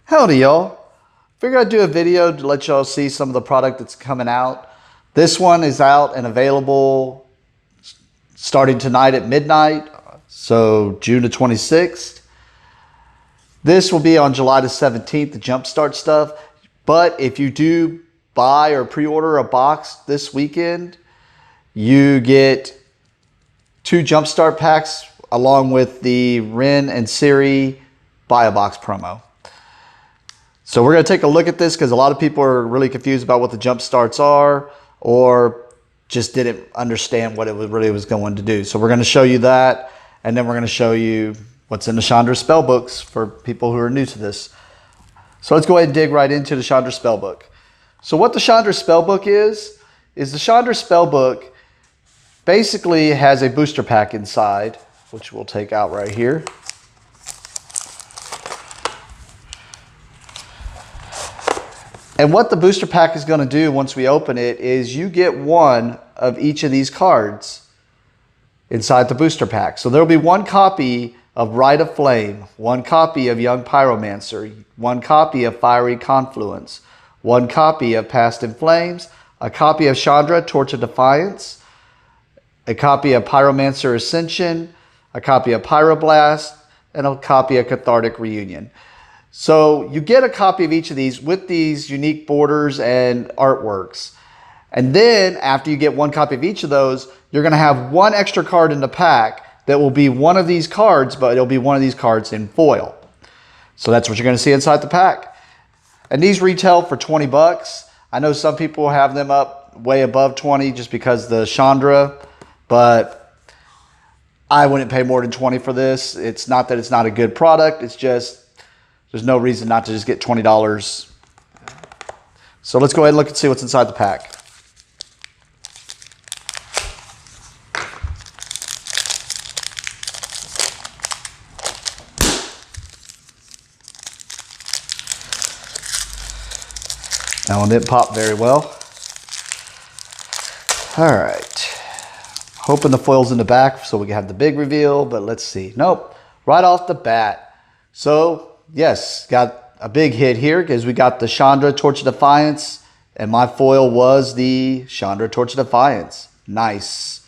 Howdy y'all. Figured I'd do a video to let y'all see some of the product that's coming out. This one is out and available starting tonight at midnight, so June the 26th. This will be on July the 17th, the Jumpstart stuff. But if you do buy or pre-order a box this weekend, you get 2 Jumpstart packs along with the Ren and Siri buy a box promo. So we're going to take a look at this because a lot of people are really confused about what the jump starts are or just didn't understand what it really was going to do. So we're going to show you that, and then we're going to show you what's in the Chandra Spellbooks for people who are new to this. So let's go ahead and dig right into the Chandra Spellbook. So what the Chandra Spellbook is the Chandra Spellbook basically has a booster pack inside, which we'll take out right here. And what the booster pack is going to do once we open it is you get one of each of these cards inside the booster pack. So there will be one copy of Rite of Flame, one copy of Young Pyromancer, one copy of Fiery Confluence, one copy of Past in Flames, a copy of Chandra, Torch of Defiance, a copy of Pyromancer Ascension, a copy of Pyroblast, and a copy of Cathartic Reunion. So you get a copy of each of these with these unique borders and artworks. And then after you get one copy of each of those, you're going to have one extra card in the pack that will be one of these cards, but it'll be one of these cards in foil. So that's what you're going to see inside the pack. And these retail for 20 bucks. I know some people have them up way above 20 just because the Chandra, but I wouldn't pay more than 20 for this. It's not that it's not a good product. It's just there's no reason not to just get $20. So let's go ahead and look and see what's inside the pack. That one didn't pop very well. All right. Hoping the foil's in the back so we can have the big reveal, but let's see. Nope. Right off the bat. So yes, got a big hit here because we got the Chandra Torch of Defiance, and my foil was the Chandra Torch of Defiance. Nice.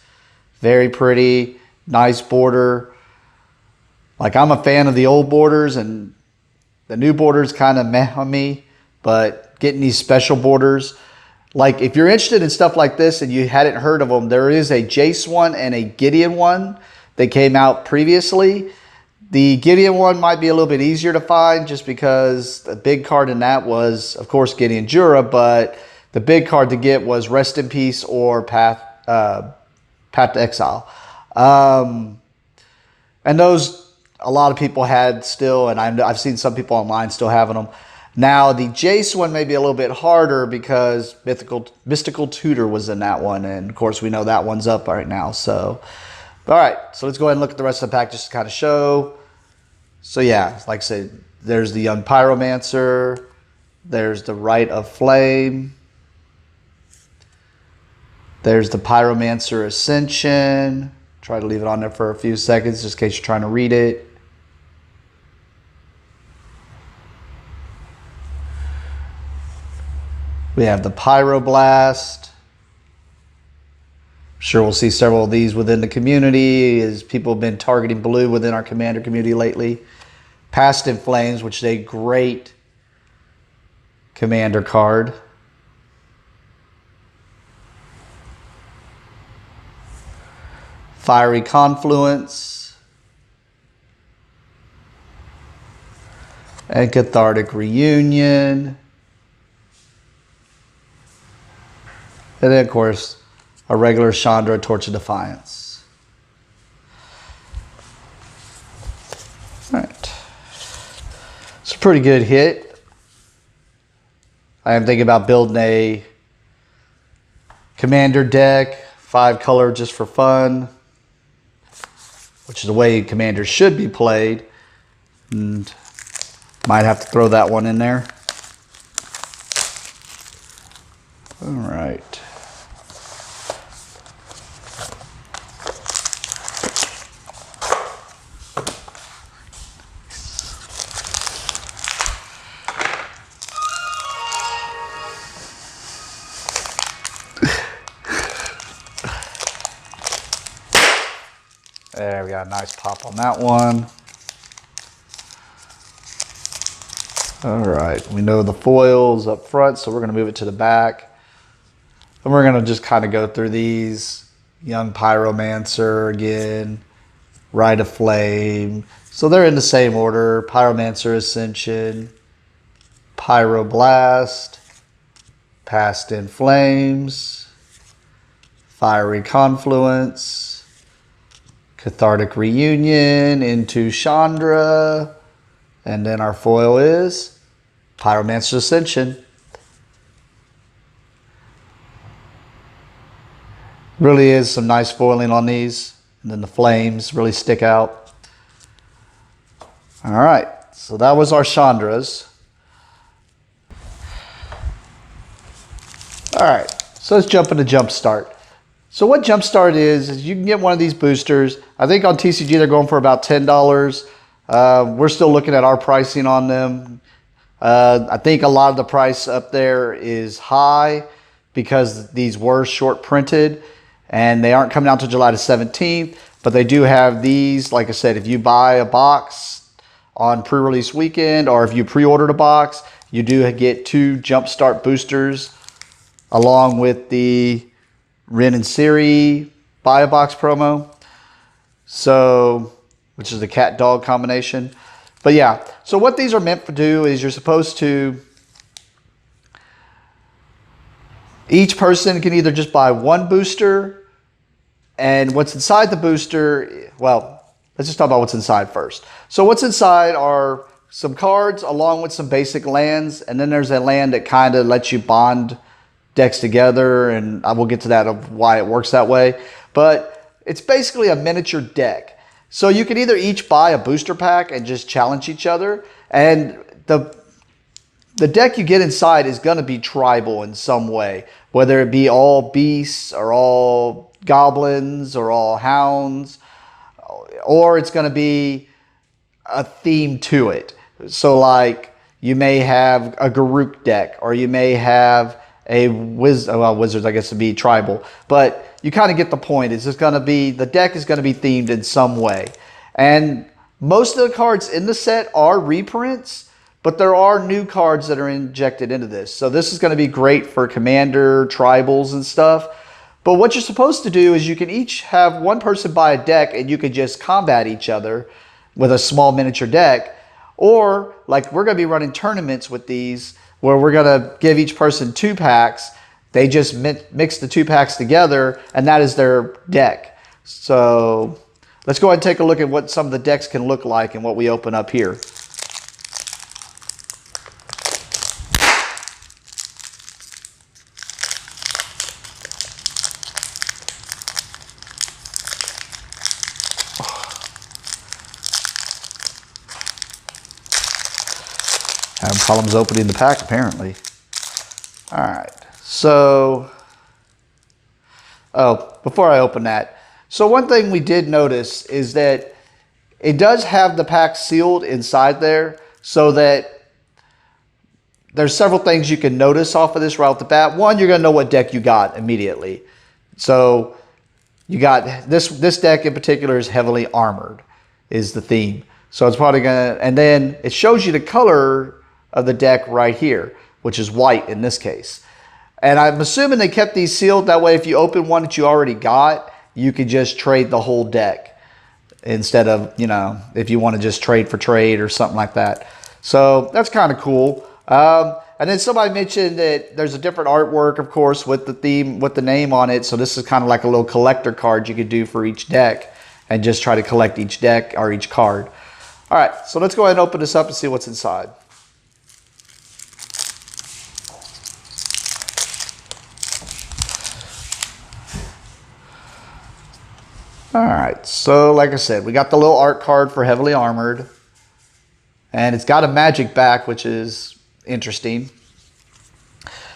Very pretty. Nice border. Like, I'm a fan of the old borders, and the new borders kind of meh on me, but getting these special borders, like if you're interested in stuff like this and you hadn't heard of them, there is a Jace one and a Gideon one that came out previously. The Gideon one might be a little bit easier to find just because the big card in that was, of course, Gideon Jura, but the big card to get was Rest in Peace or Path to Exile. And those, a lot of people had still, and I've seen some people online still having them. Now, the Jace one may be a little bit harder because Mystical Tutor was in that one, and of course, we know that one's up right now. So, all right, so let's go ahead and look at the rest of the pack just to kind of show. So yeah, like I said, there's the Young Pyromancer, there's the Rite of Flame, there's the Pyromancer Ascension. Try to leave it on there for a few seconds just in case you're trying to read it. We have the Pyroblast. Sure, we'll see several of these within the community as people have been targeting blue within our Commander community lately. Past in Flames, which is a great Commander card. Fiery Confluence. And Cathartic Reunion. And then, of course, a regular Chandra Torch of Defiance. All right. It's a pretty good hit. I am thinking about building a Commander deck, 5-color just for fun, which is the way Commanders should be played. And might have to throw that one in there. All right. There, we got a nice pop on that one. All right, we know the foil's up front, so we're gonna move it to the back. And we're gonna just kind of go through these. Young Pyromancer again, Rite of Flame. So they're in the same order. Pyromancer Ascension, Pyroblast, Past in Flames, Fiery Confluence, Cathartic Reunion into Chandra, and then our foil is Pyromancer Ascension. Really is some nice foiling on these, and then the flames really stick out. All right, so that was our Chandras. All right, so let's jump into Jumpstart. So what Jumpstart is you can get one of these boosters. I think on TCG they're going for about $10. We're still looking at our pricing on them. I think a lot of the price up there is high because these were short printed and they aren't coming out until July the 17th, but they do have these. Like I said, if you buy a box on pre-release weekend or if you pre-ordered a box, you do get 2 Jumpstart boosters along with the Ren and Siri buy a box promo. So, which is the cat dog combination. But yeah, so what these are meant to do is you're supposed to, each person can either just buy one booster, and what's inside the booster, well, let's just talk about what's inside first. So what's inside are some cards along with some basic lands, and then there's a land that kind of lets you bond decks together, and I will get to that of why it works that way. But it's basically a miniature deck. So you can either each buy a booster pack and just challenge each other, and the deck you get inside is going to be tribal in some way, whether it be all beasts or all goblins or all hounds, or it's going to be a theme to it. So like you may have a Garruk deck, or you may have a wizards, I guess, to be tribal, but you kind of get the point. It's just going to be, the deck is going to be themed in some way. And most of the cards in the set are reprints, but there are new cards that are injected into this. So this is going to be great for commander, tribals, and stuff. But what you're supposed to do is you can each have one person buy a deck and you can just combat each other with a small miniature deck. Or like we're going to be running tournaments with these where we're going to give each person 2 packs. They just mix the 2 packs together and that is their deck. So let's go ahead and take a look at what some of the decks can look like and what we open up here. Having problems opening the pack, apparently. All right, so, before I open that, so one thing we did notice is that it does have the pack sealed inside there, so that there's several things you can notice off of this right off the bat. One, you're gonna know what deck you got immediately. So you got this deck in particular is heavily armored, is the theme. So it's probably gonna, and then it shows you the color of the deck right here, which is white in this case. And I'm assuming they kept these sealed. That way, if you open one that you already got, you could just trade the whole deck instead of, you know, if you want to just trade for trade or something like that. So that's kind of cool. And then somebody mentioned that there's a different artwork, of course, with the theme, with the name on it. So this is kind of like a little collector card you could do for each deck and just try to collect each deck or each card. All right, so let's go ahead and open this up and see what's inside. All right, so like I said, we got the little art card for heavily armored, and it's got a magic back, which is interesting.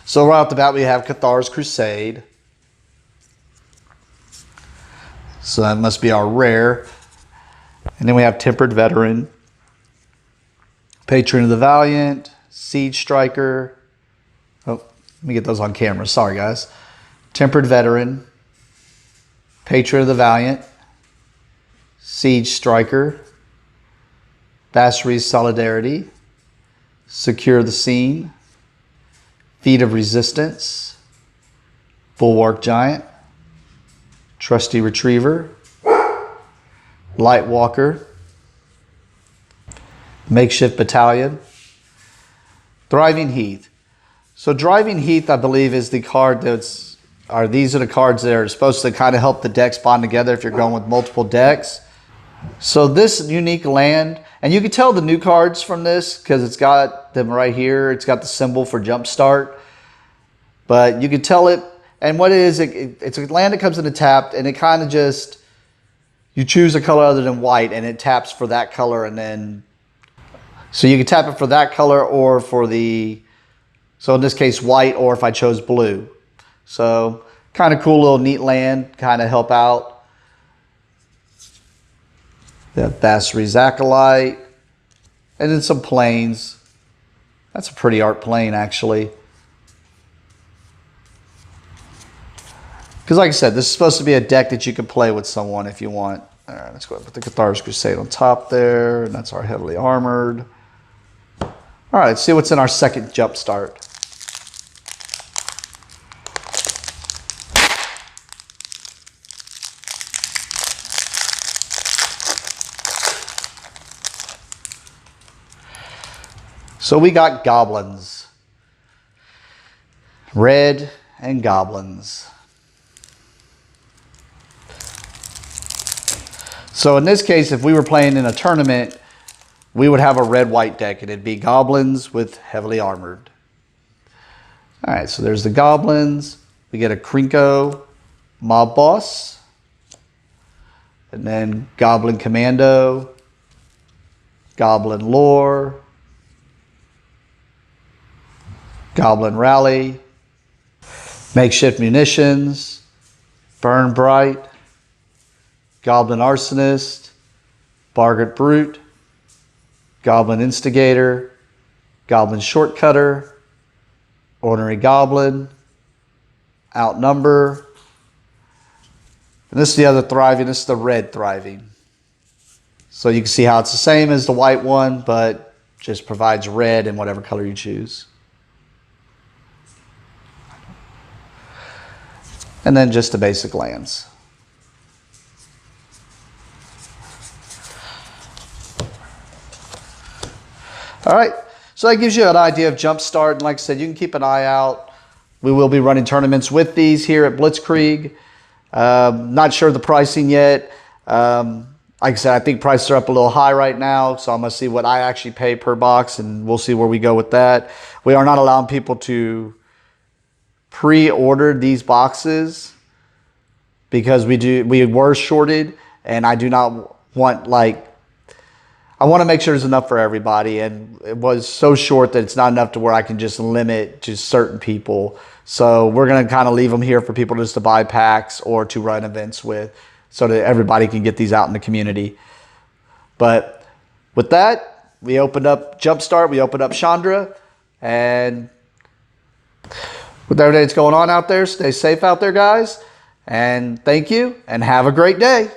So right off the bat, we have Cathar's Crusade. So that must be our rare. And then we have Tempered Veteran, Patron of the Valiant, Siege Striker. Oh, let me get those on camera. Sorry, guys. Tempered Veteran, Patron of the Valiant, Siege Striker, Basri's Solidarity, Secure the Scene, Feet of Resistance, Bulwark Giant, Trusty Retriever, Light Walker, Makeshift Battalion, Thriving Heath. So Driving Heath, I believe, is the card these are the cards that are supposed to kind of help the decks bond together if you're going with multiple decks. So this unique land, and you can tell the new cards from this because it's got them right here. It's got the symbol for Jumpstart, but you can tell it. And what it is, it's a land that comes into tapped, and it kind of just, you choose a color other than white, and it taps for that color, and then, so you can tap it for that color or for the, so in this case, white, or if I chose blue. So kind of cool little neat land, kind of help out. The Basri's Acolyte, and then some planes. That's a pretty art plane, actually. Because like I said, this is supposed to be a deck that you can play with someone if you want. All right, let's go ahead and put the Cathar's Crusade on top there, and that's our heavily armored. All right, let's see what's in our second Jumpstart. So we got goblins. Red and goblins. So in this case, if we were playing in a tournament, we would have a red-white deck, and it'd be goblins with heavily armored. All right, so there's the goblins. We get a Krinko Mob Boss. And then Goblin Commando, Goblin Lore, Goblin Rally, Makeshift Munitions, Burn Bright, Goblin Arsonist, Bargurt Brute, Goblin Instigator, Goblin Shortcutter, Ordinary Goblin, Outnumber, and this is the other Thriving. This is the red Thriving. So you can see how it's the same as the white one, but just provides red in whatever color you choose. And then just the basic lands. All right, so that gives you an idea of Jumpstart. And like I said, you can keep an eye out. We will be running tournaments with these here at Blitzkrieg. Not sure the pricing yet. Like I said, I think prices are up a little high right now, so I'm going to see what I actually pay per box, and we'll see where we go with that. We are not allowing people to pre-order these boxes because we were shorted, and I do not want, I want to make sure there's enough for everybody, and it was so short that it's not enough to where I can just limit to certain people. So we're going to kind of leave them here for people just to buy packs or to run events with, so that everybody can get these out in the community. But with that, we opened up Jumpstart, we opened up Chandra, and with everything that's going on out there, stay safe out there, guys. And thank you, and have a great day.